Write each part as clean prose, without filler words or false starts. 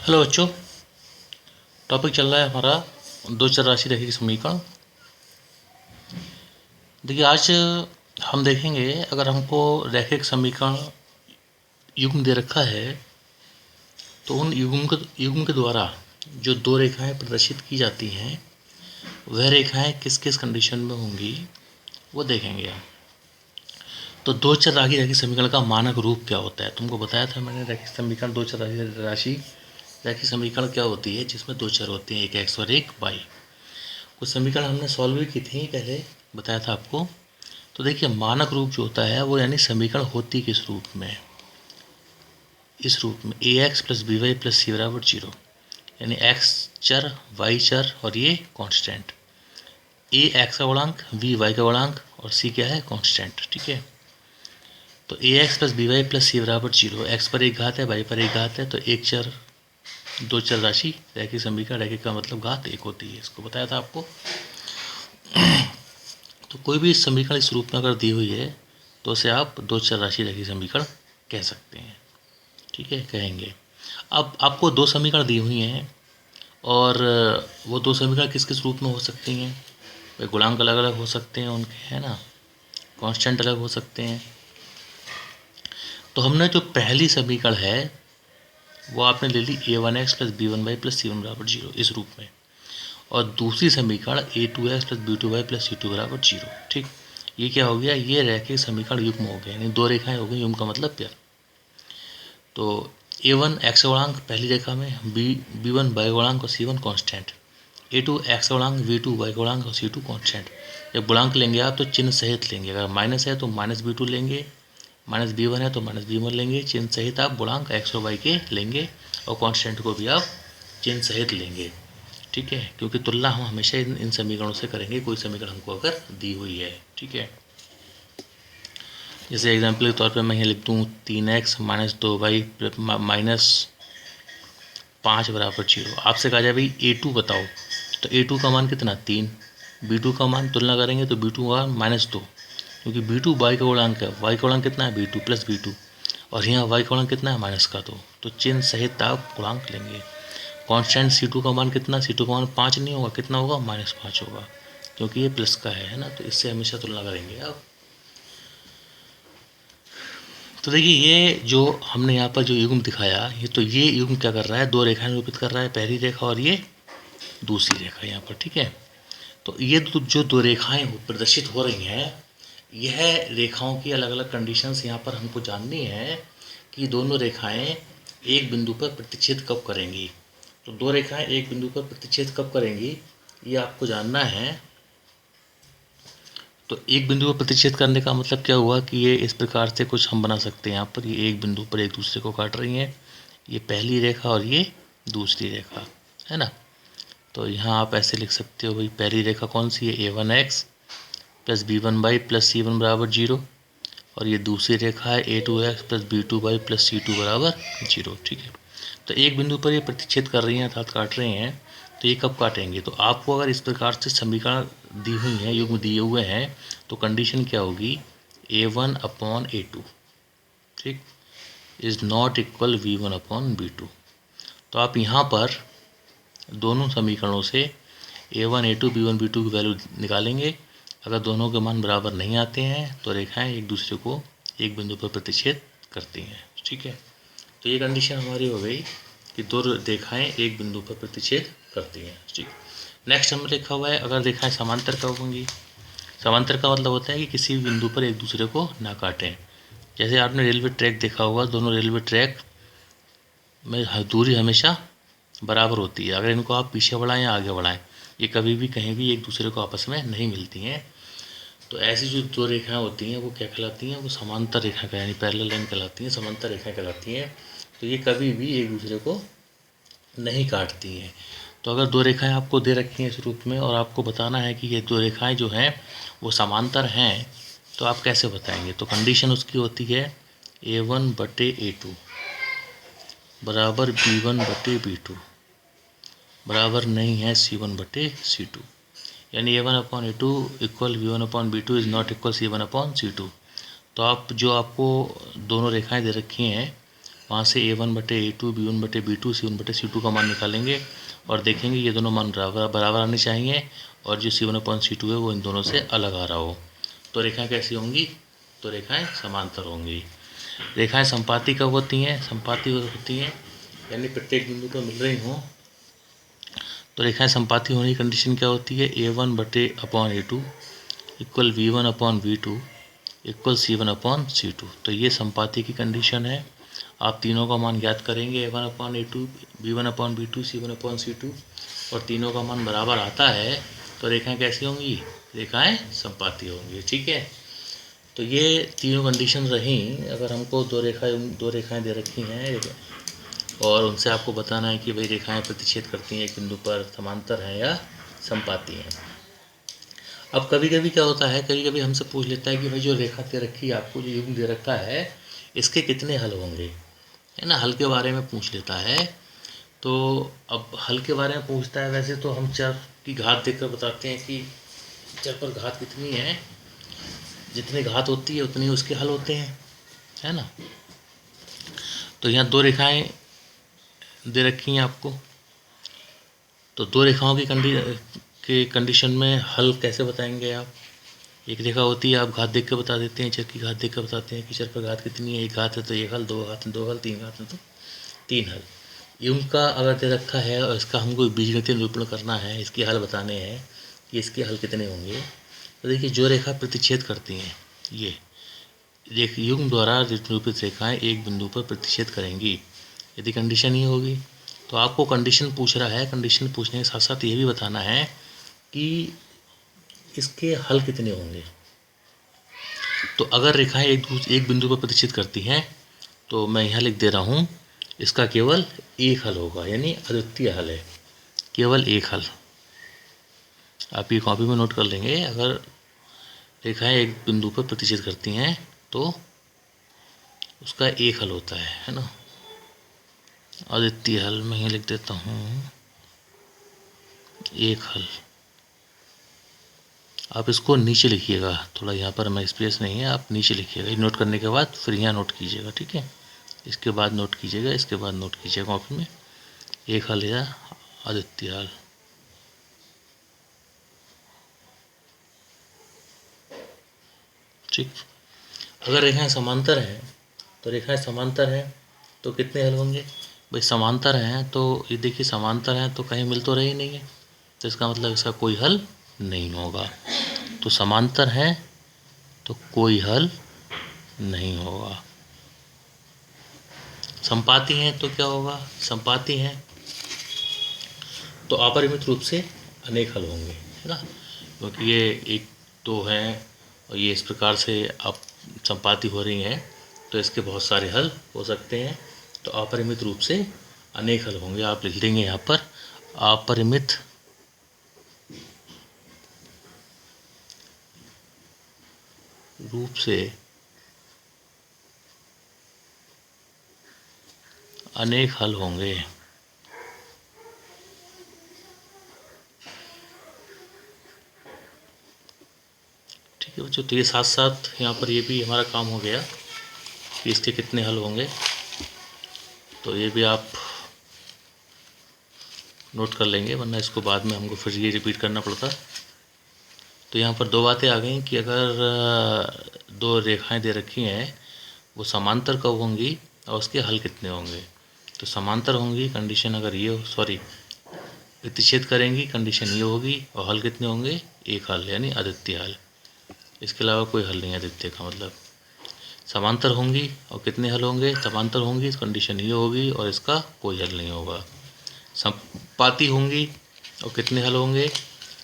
Hello बच्चों, topic चल रहा है हमारा दो चर राशि रैखिक समीकरण। देखिए, आज हम देखेंगे अगर हमको रैखिक समीकरण युग्म दे रखा है तो उन युग्म के द्वारा जो दो रेखाएं प्रदर्शित की जाती हैं वह रेखाएं किस किस कंडीशन में होंगी वो देखेंगे हम। तो दो चर राशि रैखिक समीकरण का मानक रूप क्या होता है, तुमको बताया था मैंने। रैखिक समीकरण दो चर राशि रैखिक समीकरण क्या होती है जिसमें दो चर होते हैं, एक एक्स और एक वाई। कुछ समीकरण हमने सॉल्व भी की थी पहले, बताया था आपको। तो देखिए, मानक रूप जो होता है वो यानी समीकरण होती किस रूप में, इस रूप में A X plus B Y plus C बराबर जीरो, यानी एक्स चर वाई चर और ये कांस्टेंट। ए एक्स का गुणांक, बी वाई का गुणांक और सी क्या है, कांस्टेंट। ठीक है, तो A X plus B Y plus C बराबर जीरो, एक्स पर एक घात है, वाई पर एक घात है, तो एक चर दो चर राशि रैखिक समीकरण, रैखिक का मतलब घात एक होती है, इसको बताया था आपको। तो कोई भी समीकरण इस रूप में अगर दी हुई है तो उसे आप दो चर राशि रैखिक समीकरण कह सकते हैं। ठीक है, कहेंगे। अब आपको दो समीकरण दी हुई हैं और वो दो समीकरण किस किस रूप में हो सकती हैं, वे गुणांक अलग अलग हो सकते हैं उनके, है ना, कांस्टेंट अलग हो सकते हैं। तो हमने जो पहली समीकरण है वो आपने ले ली A one X plus B one Y plus C one बराबर जीरो, इस रूप में। और दूसरी समीकरण A two X plus B two Y plus C two बराबर जीरो। ठीक, ये क्या हो गया, ये रैखिक समीकरण युग्म हो गया, यानी दो रेखाएं हो गई, युग्म का मतलब प्यार। तो ए वन एक्स गुणांक पहली रेखा में, बी वन वाई गुणांक और C one constant. A two X गुणांक, वी टू वाई गुणांक और सी टू कॉन्स्टेंट। जब गुणांक लेंगे आप तो चिन्ह सहित लेंगे, अगर माइनस है तो माइनस बी टू लेंगे, माइनस बी वन है तो माइनस बी वन लेंगे, चिन्ह सहित आप गुणांक एक्स और वाई के लेंगे और कॉन्स्टेंट को भी आप चिन्ह सहित लेंगे। ठीक है, क्योंकि तुलना हम हमेशा इन समीकरणों से करेंगे, कोई समीकरण हमको अगर दी हुई है। ठीक है, जैसे एग्जाम्पल के तौर पे मैं यहाँ लिख दूँ 3x माइनस 2y माइनस 5 बराबर जीरो। आपसे कहा जाए भाई A2 बताओ, तो A2 का मान कितना, 3। B2 का मान तुलना करेंगे तो B2 का माइनस 2, क्योंकि B2 y का गुणांक है, y का गुणांक कितना है, B2 प्लस B2, और यहाँ y का गुणांक कितना है, माइनस का 2, तो चिन्ह सहित आप गुणांक लेंगे। कांस्टेंट C2 का मान कितना, C2 का मान 5 नहीं होगा, कितना होगा, -5 होगा, क्योंकि ये प्लस का है ना, तो इससे हमेशा तुलना करेंगे आप। तो देखिए, ये जो हमने यहाँ पर जो युग्म दिखाया, ये युग्म क्या कर रहा है, दो रेखाएं निरूपित कर रहा है, पहली रेखा और ये दूसरी रेखा यहाँ पर। ठीक है, तो ये जो दो रेखाएं प्रदर्शित हो रही हैं, यह रेखाओं की अलग अलग कंडीशंस यहाँ पर हमको जाननी है कि दोनों रेखाएं एक बिंदु पर प्रतिच्छेद कब करेंगी। तो दो रेखाएं एक बिंदु पर प्रतिच्छेद कब करेंगी ये आपको जानना है। तो एक बिंदु पर प्रतिच्छेद करने का मतलब क्या हुआ कि ये इस प्रकार से कुछ हम बना सकते हैं। यहाँ पर ये एक बिंदु पर एक दूसरे को काट रही हैं, ये पहली रेखा और ये दूसरी रेखा, है ना। तो यहाँ आप ऐसे लिख सकते हो भाई, पहली रेखा कौन सी है, A1x plus B1y plus C1 बराबर जीरो, और ये दूसरी रेखा है A2x plus B2y plus C2 बराबर जीरो। ठीक है, तो एक बिंदु पर ये प्रतिच्छेद कर रही हैं अर्थात काट रही हैं, तो ये कब काटेंगे। तो आपको अगर इस प्रकार से समीकरण दी हुई हैं, युग्म दिए हुए हैं, तो कंडीशन क्या होगी, A1/A2 ठीक इज़ नॉट इक्वल V1/V2। तो आप यहाँ पर दोनों समीकरणों से A1 A2 B1 B2 की वैल्यू निकालेंगे। अगर दोनों के मान बराबर नहीं आते हैं तो रेखाएं एक दूसरे को एक बिंदु पर प्रतिच्छेद करती हैं। ठीक है, तो ये कंडीशन हमारी हो गई कि दो रेखाएं एक बिंदु पर प्रतिच्छेद करती हैं। ठीक, नेक्स्ट नंबर लिखा हुआ है, अगर रेखाएं समांतर कब होंगी। समांतर का मतलब होता है कि किसी भी बिंदु पर एक दूसरे को ना काटें। जैसे आपने रेलवे ट्रैक देखा होगा, दोनों रेलवे ट्रैक में दूरी हमेशा बराबर होती है। अगर इनको आप पीछे बढ़ाएं या आगे बढ़ाएं, ये कभी भी कहीं भी एक दूसरे को आपस में नहीं मिलती हैं। तो ऐसी जो दो रेखाएं होती हैं वो क्या कहलाती हैं, वो समांतर रेखा का यानी पैरेलल लाइन कहलाती हैं, समांतर रेखाएं कहलाती हैं। तो ये कभी भी एक दूसरे को नहीं काटती हैं। तो अगर दो रेखाएं आपको दे रखी हैं इस रूप में और आपको बताना है कि ये दो रेखाएं जो हैं वो समांतर हैं, तो आप कैसे बताएंगे। तो कंडीशन उसकी होती है A1/A2 बराबर B1/B2 बराबर नहीं है C1/C2, यानी A1/A2 equal V1/B2 is not equal C1/C2। तो आप जो आपको दोनों रेखाएं दे रखी हैं वहाँ से A1/A2 B1/B2 C1/C2 का मान निकालेंगे और देखेंगे ये दोनों मान बराबर आने चाहिए और जो C1/C2 है वो इन दोनों से अलग आ रहा हो। तो रेखाएं कैसी होंगी? तो रेखाएं समांतर होंगी। रेखाएं संपाती कब होती हैं? संपाती होती हैं यानी प्रत्येक बिंदु पर मिल रही हों। तो रेखाएं संपाती होने की कंडीशन क्या होती है? A1/A2 equal V1/V2 equal C1/C2। तो ये संपाती की कंडीशन है। आप तीनों का मान ज्ञात करेंगे, A1/A2 B1/B2 C1/C2, और तीनों का मान बराबर आता है तो रेखाएं कैसी होंगी? रेखाएं संपाती होंगी। ठीक है, तो ये तीनों कंडीशन रही। अगर हमको दो रेखाएं दे रखी हैं और उनसे आपको बताना है कि भाई रेखाएं प्रतिच्छेद करती हैं एक बिंदु पर, समांतर हैं या संपाती हैं। अब कभी कभी क्या होता है, कभी कभी हमसे पूछ लेता है कि भाई जो रेखा दे रखी है आपको, जो युग्म दे रखा है, इसके कितने हल होंगे, है ना, हल के बारे में पूछ लेता है। तो अब हल के बारे में पूछता है, वैसे तो हम चर की घात देखकर बताते हैं कि चर पर घात कितनी है, जितनी घात होती है उतनी उसके हल होते हैं, है ना। तो यहाँ दो रेखाएं दे रखी हैं आपको, तो दो रेखाओं की कंडीशन में हल कैसे बताएंगे आप? एक रेखा होती है, आप घात देख कर बता देते हैं, चर की घात देख कर बताते हैं कि चर पर घात कितनी है। एक घात है तो एक हल, दो घात है दो हल, तीन घात है तो तीन हल। इनका अगर दे रखा है और इसका हमको बीजगणितीय निरूपण करना है, इसके हल बताने हैं कि इसके हल कितने होंगे। तो देखिए, जो रेखा प्रतिच्छेद करती हैं, ये युग्म द्वारा निरूपित रेखाएं एक बिंदु पर प्रतिच्छेद करेंगी, यदि कंडीशन ही होगी। तो आपको कंडीशन पूछ रहा है, कंडीशन पूछने के साथ साथ ये भी बताना है कि इसके हल कितने होंगे। तो अगर रेखाएं एक बिंदु पर प्रतिच्छेद करती हैं तो मैं यहाँ लिख दे रहा हूँ, इसका केवल एक हल होगा, यानी अद्वितीय हल है, केवल एक हल। आप ये कॉपी में नोट कर लेंगे, अगर रेखाएं एक बिंदु पर प्रतिच्छेद करती हैं तो उसका एक हल होता है ना, अद्वितीय हल। मैं यहाँ लिख देता हूँ एक हल। आप इसको नीचे लिखिएगा, थोड़ा यहाँ पर हमें स्पेस नहीं है, आप नीचे लिखिएगा। नोट करने के बाद फिर यहाँ नोट कीजिएगा, ठीक है। इसके बाद नोट कीजिएगा, इसके बाद नोट कीजिएगा कॉपी में, एक हल या अद्वितीय हल। ठीक, अगर रेखाएं समांतर हैं तो रेखाएं समांतर हैं तो कितने हल होंगे? भाई समांतर हैं तो ये देखिए, समांतर हैं तो कहीं मिल तो रही नहीं है, तो इसका मतलब इसका कोई हल नहीं होगा। तो समांतर हैं तो कोई हल नहीं होगा। संपाती हैं तो क्या होगा? संपाती हैं तो अपरिमित रूप से अनेक हल होंगे, है ना, क्योंकि ये एक दो हैं और ये इस प्रकार से आप संपाती हो रही हैं तो इसके बहुत सारे हल हो सकते हैं। तो अपरिमित रूप से अनेक हल होंगे। आप लिख देंगे यहाँ पर, अपरिमित रूप से अनेक हल होंगे। ठीक है बच्चों, तो ये साथ साथ यहाँ पर ये भी हमारा काम हो गया कि इसके कितने हल होंगे, तो ये भी आप नोट कर लेंगे, वरना इसको बाद में हमको फिर ये रिपीट करना पड़ता। तो यहाँ पर दो बातें आ गई कि अगर दो रेखाएं दे रखी हैं वो समांतर कब होंगी और उसके हल कितने होंगे। तो समांतर होंगी कंडीशन अगर ये हो, सॉरी, प्रतिच्छेद करेंगी कंडीशन ये होगी, और हल कितने होंगे? एक हल, यानी अद्वितीय हल। इसके अलावा कोई हल नहीं है अद्वितीय का मतलब। समांतर होंगी और कितने हल होंगे? समांतर होंगी तो कंडीशन ये होगी और इसका कोई हल नहीं होगा। संपाती होंगी और कितने हल होंगे?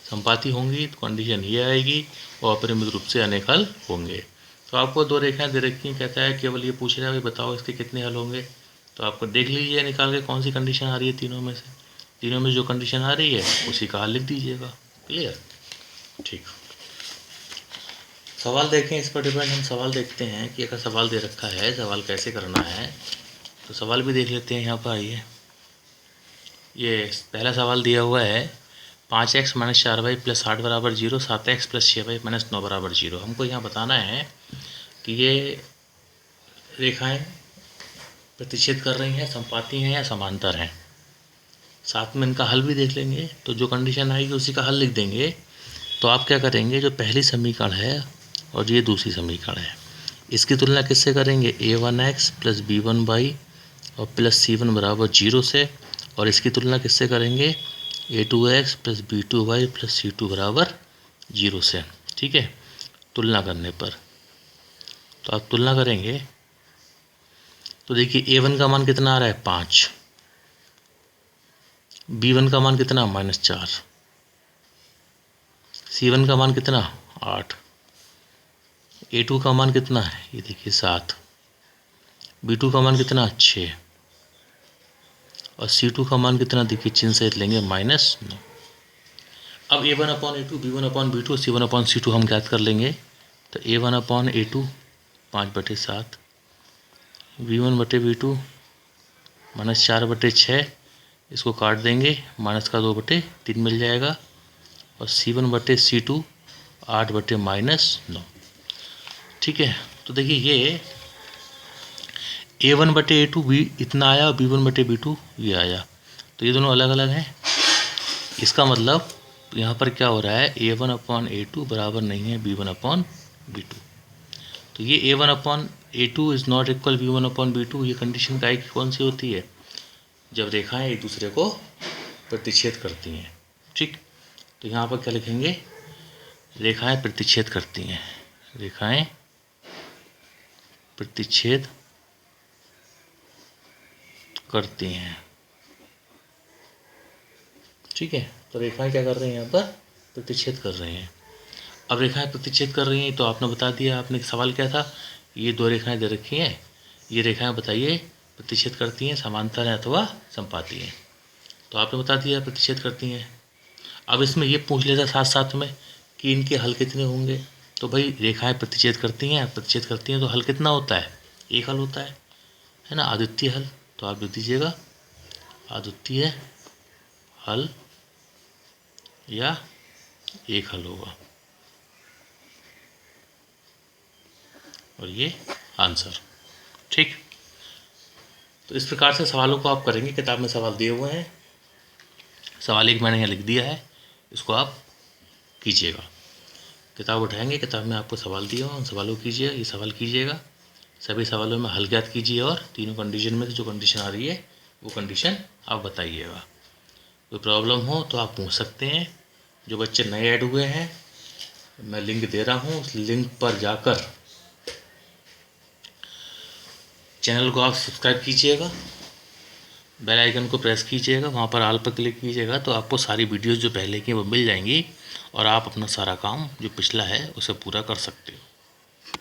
संपाती होंगी तो कंडीशन ये आएगी और अपरिमित रूप से अनेक हल होंगे। तो आपको दो रेखाएं दे रखी हैं, कहता है केवल ये पूछ रहा है भाई बताओ इसके कितने हल होंगे। तो आपको देख लीजिए निकाल के कौन सी कंडीशन आ रही है तीनों में से। तीनों में जो कंडीशन आ रही है उसी का हल लिख दीजिएगा। क्लियर? ठीक। सवाल देखें, इस पर डिपेंड हम सवाल देखते हैं कि अगर सवाल दे रखा है सवाल कैसे करना है, तो सवाल भी देख लेते हैं। यहाँ पर आइए, ये पहला सवाल दिया हुआ है 5x - 4y + 8 = 0, 7x + 6y - 9 = 0। हमको यहाँ बताना है कि ये रेखाएं प्रतिच्छेद कर रही हैं, संपाती हैं या समांतर हैं। साथ में इनका हल भी देख लेंगे। तो जो कंडीशन आएगी उसी का हल लिख देंगे। तो आप क्या करेंगे, जो पहली समीकरण है और ये दूसरी समीकरण है, इसकी तुलना किससे करेंगे, a1x प्लस b1y और प्लस c1 बराबर 0 से, और इसकी तुलना किससे करेंगे, a2x plus b2y plus c2 बराबर 0 से। ठीक है, तुलना करने पर तो आप तुलना करेंगे तो देखिए a1 का मान कितना आ रहा है 5, b1 का मान कितना -4, c1 का मान कितना 8, a2 का मान कितना है ये देखिए 7, b2 का मान कितना 6 और c2 का मान कितना देखिए चिन्ह सहित लेंगे -9। अब a1/a2 b1/b2 c1/c2 हम ज्ञात कर लेंगे। तो a1/a2 5/7, b1/b2 -4/6, इसको काट देंगे, माइनस का 2/3 मिल जाएगा, और c1/c2 8/-9। ठीक है, तो देखिए ये a1/a2 भी इतना आया और b1/b2 ये आया, तो ये दोनों अलग अलग हैं। इसका मतलब यहाँ पर क्या हो रहा है, a1/a2 बराबर नहीं है b1/b2। तो ये a1/a2 is not equal b1/b2, ये कंडीशन काय की कौन सी होती है, जब रेखाएं एक दूसरे को प्रतिच्छेद करती हैं। ठीक, तो यहाँ पर क्या लिखेंगे, रेखाएं प्रतिच्छेद करती हैं, रेखाएं प्रतिच्छेद करती हैं। ठीक है, तो रेखाएं क्या कर रही हैं, यहाँ पर प्रतिच्छेद कर रही हैं। अब रेखाएं प्रतिच्छेद कर रही हैं तो आपने बता दिया, आपने सवाल क्या था, ये दो रेखाएं दे रखी हैं, ये रेखाएं बताइए प्रतिच्छेद करती हैं, समांतर हैं अथवा संपाती हैं। तो आपने बता दिया प्रतिच्छेद करती हैं। अब इसमें ये पूछ लेता साथ साथ में कि इनके हल कितने होंगे। तो भाई रेखाएं प्रतिच्छेद करती हैं तो हल कितना होता है, एक हल होता है ना, अद्वितीय हल। तो आप लिख दीजिएगा अद्वितीय हल या एक हल होगा, और ये आंसर। ठीक, तो इस प्रकार से सवालों को आप करेंगे। किताब में सवाल दिए हुए हैं, सवाल एक मैंने यहाँ लिख दिया है, इसको आप कीजिएगा। किताब उठाएंगे, किताब में आपको सवाल दिए हो, उन सवालों को कीजिए, ये सवाल कीजिएगा, सभी सवालों में हल ज्ञात कीजिए, और तीनों कंडीशन में से जो कंडीशन आ रही है वो कंडीशन आप बताइएगा। कोई प्रॉब्लम हो तो आप पूछ सकते हैं। जो बच्चे नए ऐड हुए हैं, मैं लिंक दे रहा हूँ, उस लिंक पर जाकर चैनल को आप सब्सक्राइब कीजिएगा, बेल आइकन को प्रेस कीजिएगा, वहाँ पर ऑल पर क्लिक कीजिएगा, तो आपको सारी वीडियोज़ जो पहले की वो मिल जाएंगी, और आप अपना सारा काम जो पिछला है उसे पूरा कर सकते हो।